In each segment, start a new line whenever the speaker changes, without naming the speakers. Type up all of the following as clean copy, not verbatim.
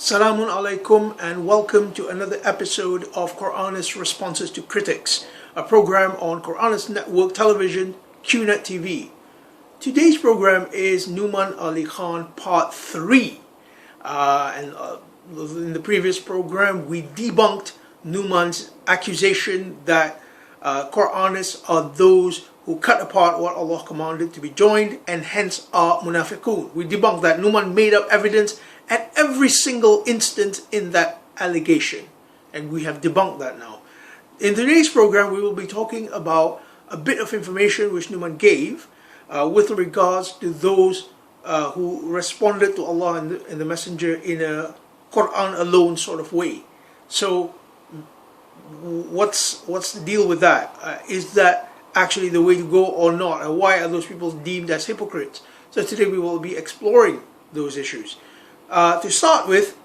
Salamun alaikum and welcome to another episode of Quranists Responses to Critics, a program on Quranists Network Television, QNet TV. Today's program is Nouman Ali Khan Part 3. In the previous program, we debunked Nouman's accusation that Quranists are those who cut apart what Allah commanded to be joined and hence are munafiqun. We debunked that. Nouman made up evidence at every single instance in that allegation, and we have debunked that now. In today's program, we will be talking about a bit of information which Nouman gave with regards to those who responded to Allah and the Messenger in a Quran alone sort of way. So what's the deal with that? Is that actually the way to go or not? And why are those people deemed as hypocrites? So today we will be exploring those issues. To start with,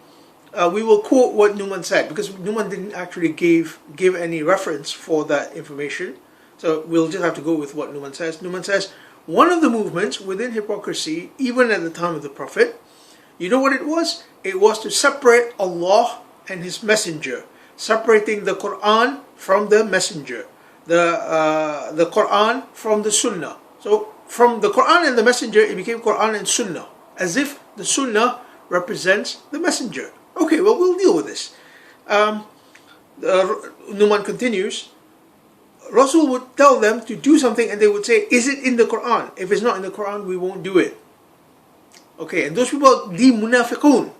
we will quote what Nouman said, because Nouman didn't actually give any reference for that information. So we'll just have to go with what Nouman says. Nouman says, one of the movements within hypocrisy, even at the time of the Prophet, you know what it was? It was to separate Allah and His Messenger, separating the Quran from the Messenger, the Quran from the Sunnah. So from the Quran and the Messenger, it became Quran and Sunnah, as if the Sunnah represents the Messenger. Okay, well, we'll deal with this. Nouman continues, Rasul would tell them to do something and they would say, is it in the Quran? If it's not in the Quran, we won't do it. Okay, and those people are deemed munafiqun.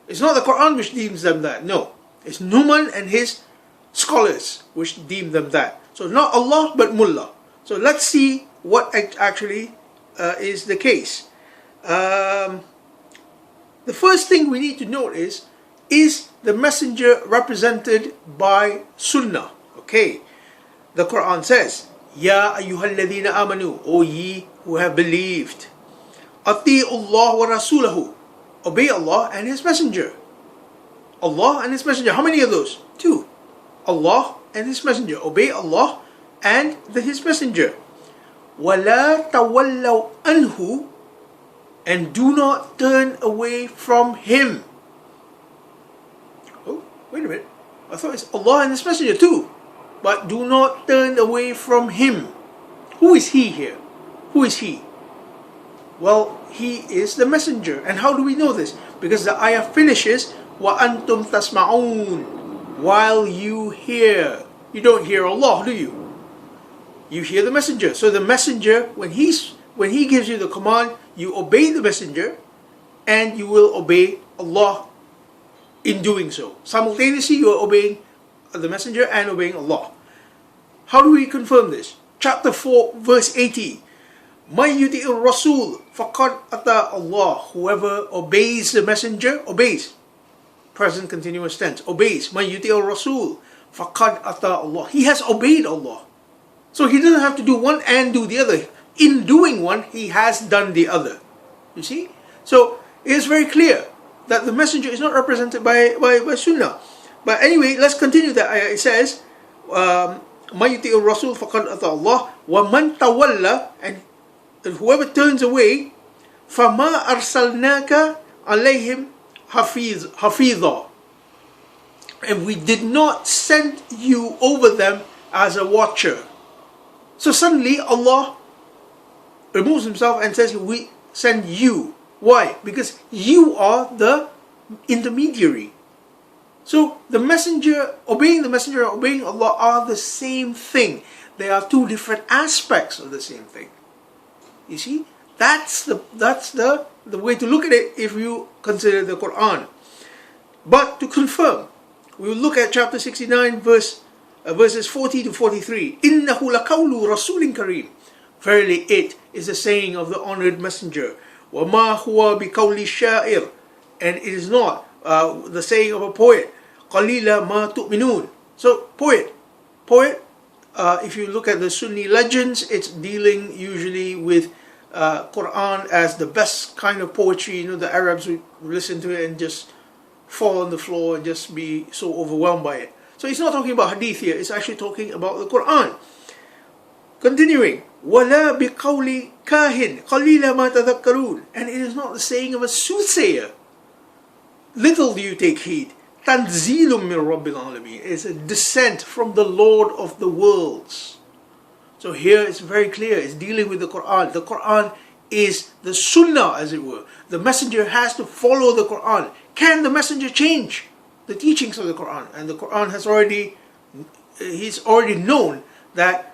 It's not the Quran which deems them that. No, it's Nouman and his scholars which deem them that. So not Allah but Mullah. So let's see what actually is the case. The first thing we need to note is the Messenger represented by Sunnah? Okay, the Quran says, Ya ayyuhalladhina amanu, O ye who have believed, Ati'u Allah wa rasulahu, obey Allah and His Messenger. Allah and His Messenger, how many of those? Two. Allah and His Messenger. Obey Allah and His Messenger. وَلَا تَوَلَّوْا أَنْهُ, and do not turn away from Him. Oh, wait a minute. I thought it's Allah and His Messenger too. But do not turn away from Him. Who is He here? Who is He? Well, He is the Messenger. And how do we know this? Because the ayah finishes, وَأَنْتُمْ تَسْمَعُونَ, while you hear. You don't hear Allah, do you? You hear the Messenger. So the Messenger, when he gives you the command, you obey the Messenger and you will obey Allah in doing so. Simultaneously, you are obeying the Messenger and obeying Allah. How do we confirm this? Chapter 4, verse 80. مَنْ يُطِعِ الرَّسُولِ فَقَدْ أَطَاعَ اللَّهَ. Whoever obeys the Messenger, obeys. Present continuous tense, obeys. مَنْ يُطِعِ الرَّسُولِ فَقَدْ أَطَاعَ اللَّهَ. He has obeyed Allah. So he doesn't have to do one and do the other. In doing one, he has done the other. You see? So it is very clear that the Messenger is not represented by Sunnah. But anyway, let's continue that ayah. It says, مَنْ يُطِعِ الرَّسُولِ فَقَدْ أَطَاعَ اللَّهَ وَمَنْ تَوَلَّى, and whoever turns away, فَمَا أَرْسَلْنَاكَ عَلَيْهِمْ حَفِيظًا, and we did not send you over them as a watcher. So suddenly Allah removes Himself and says, we send you. Why? Because you are the intermediary. So the Messenger, obeying the Messenger and obeying Allah are the same thing. They are two different aspects of the same thing. You see? That's the way to look at it if you consider the Quran. But to confirm, we will look at chapter 69 verses 40 to 43. إِنَّهُ لَقَوْلُ رَسُولٍ كَرِيمٍ. Verily it is the saying of the honored Messenger. وَمَا هُوَ بِقَوْلِ الشَّاعِرِ, and it is not the saying of a poet. قَلِيلًا مَا تُؤْمِنُونَ. So poet, if you look at the Sunni legends, it's dealing usually with Quran as the best kind of poetry. You know, the Arabs would listen to it and just fall on the floor and just be so overwhelmed by it. So it's not talking about hadith here, it's actually talking about the Quran. Continuing, وَلَا بِقَوْلِ كَاهِنٍ قَلِيلًا مَا تَذَكَّرُونَ, and it is not the saying of a soothsayer. little do you take heed. Tanzilum min Rabbil Alameen. It's a descent from the Lord of the worlds. So here it's very clear, it's dealing with the Quran. The Quran is the Sunnah, as it were. The messenger has to follow the Quran. Can the messenger change the teachings of the Quran? And the Quran has he's already known that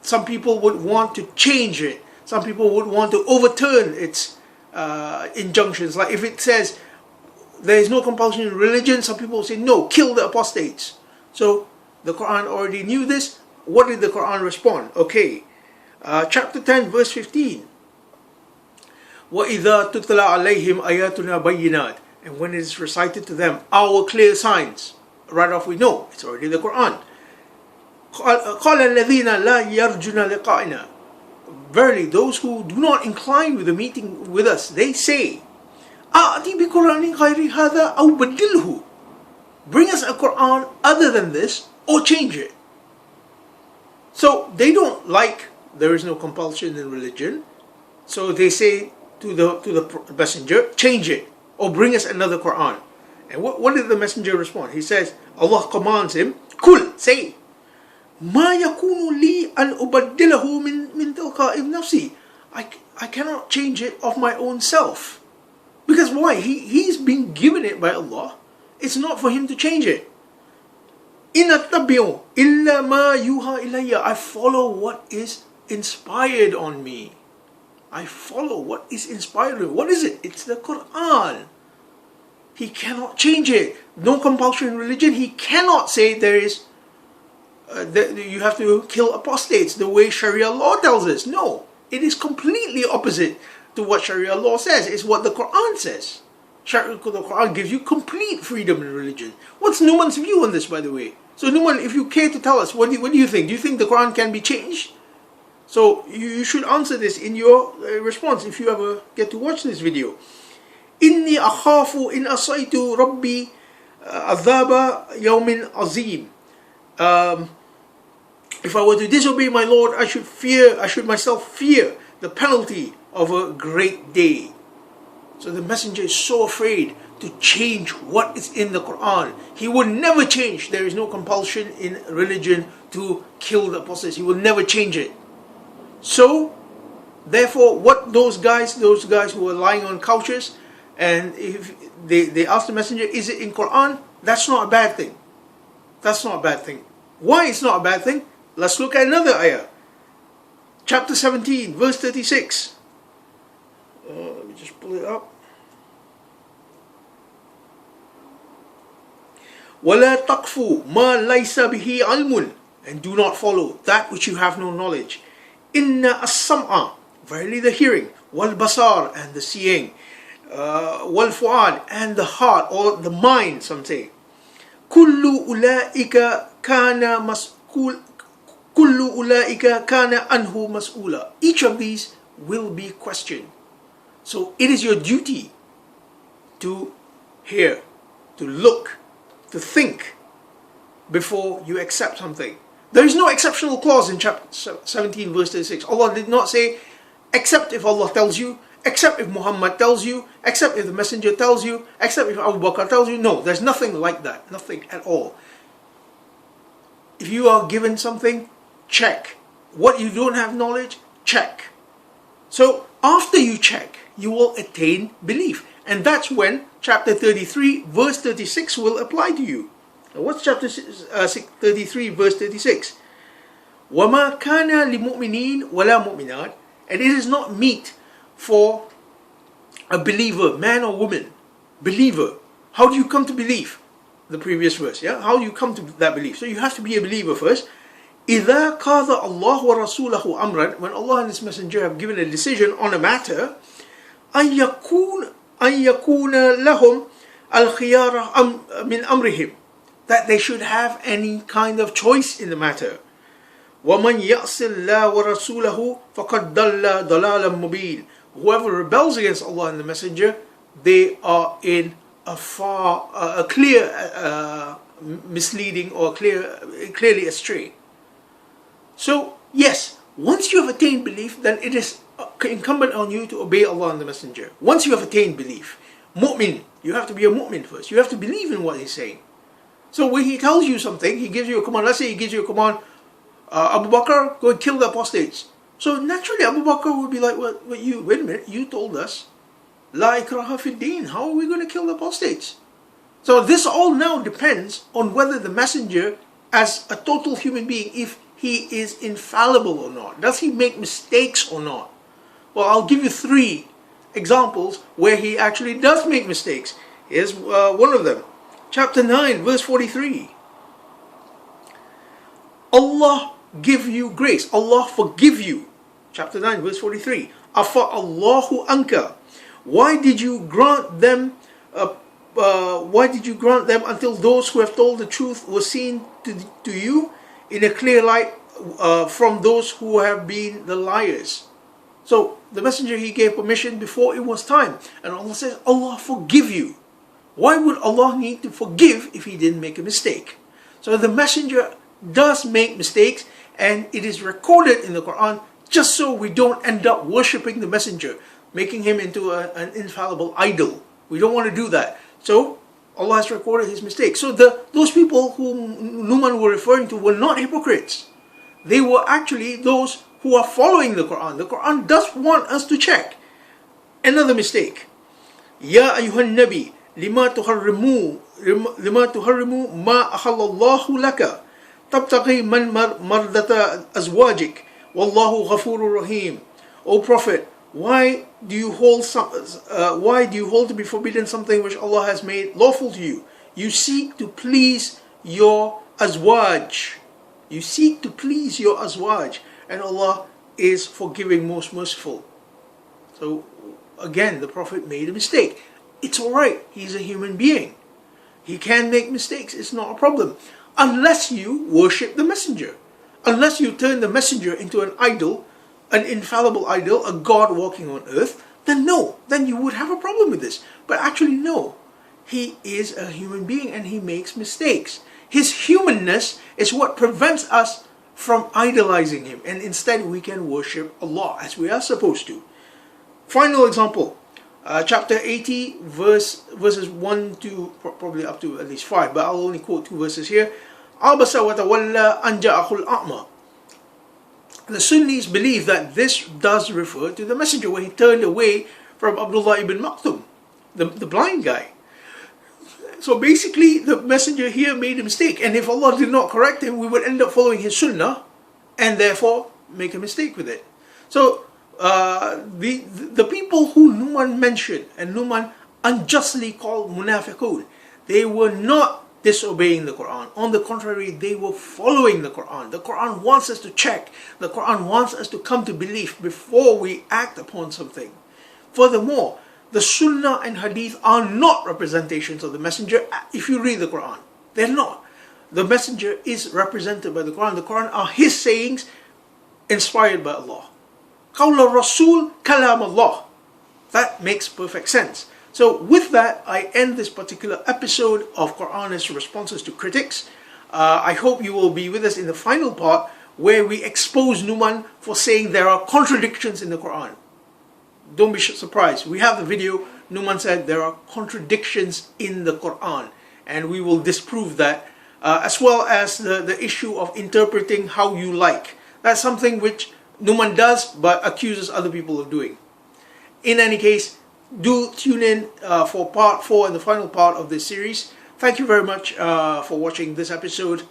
some people would want to change it. Some people would want to overturn its injunctions. Like if it says there is no compulsion in religion, some people will say no, kill the apostates. So the Quran already knew this. What did the Quran respond? Okay, chapter 10 verse 15. وَإِذَا تُتْلَى عَلَيْهِمْ آيَاتُنَا بَيِّنَاتٍ. And when it is recited to them our clear signs, right off we know it's already the Quran. قَالَ الَّذِينَ لَا يَرْجُنَ لِقَائِنَا. Verily, those who do not incline with the meeting with us, they say, أَعْتِ بِقُرْآنٍ غَيْرِ هَذَا أَوْ بَدِّلْهُ. Bring us a Quran other than this, or change it. So they don't like there is no compulsion in religion. So they say to the messenger, change it, or bring us another Quran. And what did the messenger respond? He says, Allah commands him, Kul, say, Ma yakunu li an ubaddilahu min tilqa'i nafsi. I cannot change it of my own self. Because why? He's been given it by Allah. It's not for him to change it. In attabi'u illa ma yuha ilayya. I follow what is inspired on me. I follow what is inspired on me. What is it? It's the Quran. He cannot change it. No compulsion in religion. He cannot say there is you have to kill apostates the way Sharia law tells us. No, it is completely opposite to what Sharia law says. It's what the Quran says. The Quran gives you complete freedom in religion. What's Nouman's view on this, by the way? So Nouman, if you care to tell us, what do you think? Do you think the Quran can be changed? So you should answer this in your response if you ever get to watch this video. Inni akhafu in asaitu rabbi adhaba yawmin azim. If I were to disobey my Lord, I should myself fear the penalty of a great day. So the messenger is so afraid to change what is in the Quran. He will never change. There is no compulsion in religion to kill the apostates. He will never change it. So, therefore, what those guys who are lying on couches, and if they ask the messenger, is it in Quran? That's not a bad thing. That's not a bad thing. Why it's not a bad thing? Let's look at another ayah. Chapter 17, verse 36. Let me just pull it up. وَلَا تَقْفُوا مَا لَيْسَ بِهِ عَلْمٌ. And do not follow that which you have no knowledge. إِنَّ السَّمْعَ. Verily the hearing. وَالْبَصَارِ. And the seeing. وَالْفُعَادِ. And the heart, or the mind, some say. كُلُّ أُولَٰئِكَ كَانَ مَسْئُولًا. كُلُّ أُولَٰئِكَ كَانَ أَنْهُ مَسْئُولًا. Each of these will be questioned. So it is your duty to hear, to look, to think before you accept something. There is no exceptional clause in chapter 17 verse 36. Allah did not say, except if Allah tells you, except if Muhammad tells you, except if the messenger tells you, except if Abu Bakr tells you. No, there's nothing like that. Nothing at all. If you are given something, check. What you don't have knowledge, check. So after you check, you will attain belief. And that's when chapter 33 verse 36 will apply to you. Now what's chapter 33 verse 36? وَمَا كَانَ لِمُؤْمِنِينَ وَلَا مُؤْمِنَاتٍ. And it is not meet for a believer, man or woman, believer. How do you come to believe? The previous verse, yeah? How do you come to that belief? So you have to be a believer first. إِذَا قَاضَ اللَّهُ وَرَسُولَهُ أَمْرًا. When Allah and His Messenger have given a decision on a matter, أَن يَكُونَ لَهُمْ الْخِيَارَ مِنْ أَمْرِهِمْ. That they should have any kind of choice in the matter. وَمَنْ يَعْصِ اللَّهَ وَرَسُولَهُ فَقَدْ ضَلَّ ضَلَالًا مُبِينًا. Whoever rebels against Allah and the Messenger, they are in a clear misleading or clearly astray. So yes, once you have attained belief, then it is incumbent on you to obey Allah and the Messenger. Once you have attained belief, mu'min. You have to be a mu'min first. You have to believe in what he's saying. So when he tells you something, he gives you a command. Let's say he gives you a command, Abu Bakr, go and kill the apostates. So naturally Abu Bakr would be like, wait a minute, you told us, La ikraha fid din. How are we going to kill the apostates? So this all now depends on whether the messenger, as a total human being, if he is infallible or not. Does he make mistakes or not? Well, I'll give you 3 examples where he actually does make mistakes. Here's one of them. Chapter 9, verse 43. Allah give you grace. Allah forgive you. Chapter 9, verse 43. Afa Allahu anka. Why did you grant them? Why did you grant them until those who have told the truth were seen to you in a clear light from those who have been the liars? So the messenger, he gave permission before it was time, and Allah says, Allah forgive you. Why would Allah need to forgive if he didn't make a mistake? So the messenger does make mistakes, and it is recorded in the Quran just so we don't end up worshipping the messenger, making him into an infallible idol. We don't want to do that. So Allah has recorded his mistakes. So those people whom Nouman were referring to were not hypocrites. They were actually those who are following the Quran. The Quran does want us to check. Another mistake. Ya ayyuhan nabi, lima tuharrimu ma ahallallahu laka, tabtaqi man mardata azwajik, wallahu ghafurur rahim. O Prophet, why do you hold to be forbidden something which Allah has made lawful to you? You seek to please your azwaj. You seek to please your azwaj, and Allah is forgiving, most merciful. So again, the Prophet made a mistake. It's alright, he's a human being. He can make mistakes, it's not a problem. Unless you worship the messenger. Unless you turn the messenger into an idol, an infallible idol, a God walking on earth, then no, then you would have a problem with this. But actually no, he is a human being and he makes mistakes. His humanness is what prevents us from idolizing him, and instead we can worship Allah as we are supposed to. Final example, chapter 80, verses 1 to probably up to at least 5, but I'll only quote 2 verses here. Abasa wa tawalla an ja'ahul a'ma. The Sunnis believe that this does refer to the messenger when he turned away from Abdullah ibn Maktum, the blind guy. So basically the messenger here made a mistake, and if Allah did not correct him, we would end up following his sunnah and therefore make a mistake with it. So the people who Nouman mentioned, and Nouman unjustly called munafiqun, they were not disobeying the Quran. On the contrary, they were following the Quran. The Quran wants us to check. The Quran wants us to come to belief before we act upon something. Furthermore, the Sunnah and Hadith are not representations of the Messenger if you read the Quran. They're not. The Messenger is represented by the Quran. The Quran are his sayings inspired by Allah. Qawla Rasul Kalam Allah. That makes perfect sense. So with that, I end this particular episode of Quranists' responses to critics. I hope you will be with us in the final part where we expose Nouman for saying there are contradictions in the Quran. Don't be surprised. We have the video. Nouman said there are contradictions in the Quran, and we will disprove that, as well as the issue of interpreting how you like. That's something which Nouman does but accuses other people of doing. In any case, do tune in for part 4 and the final part of this series. Thank you very much for watching this episode.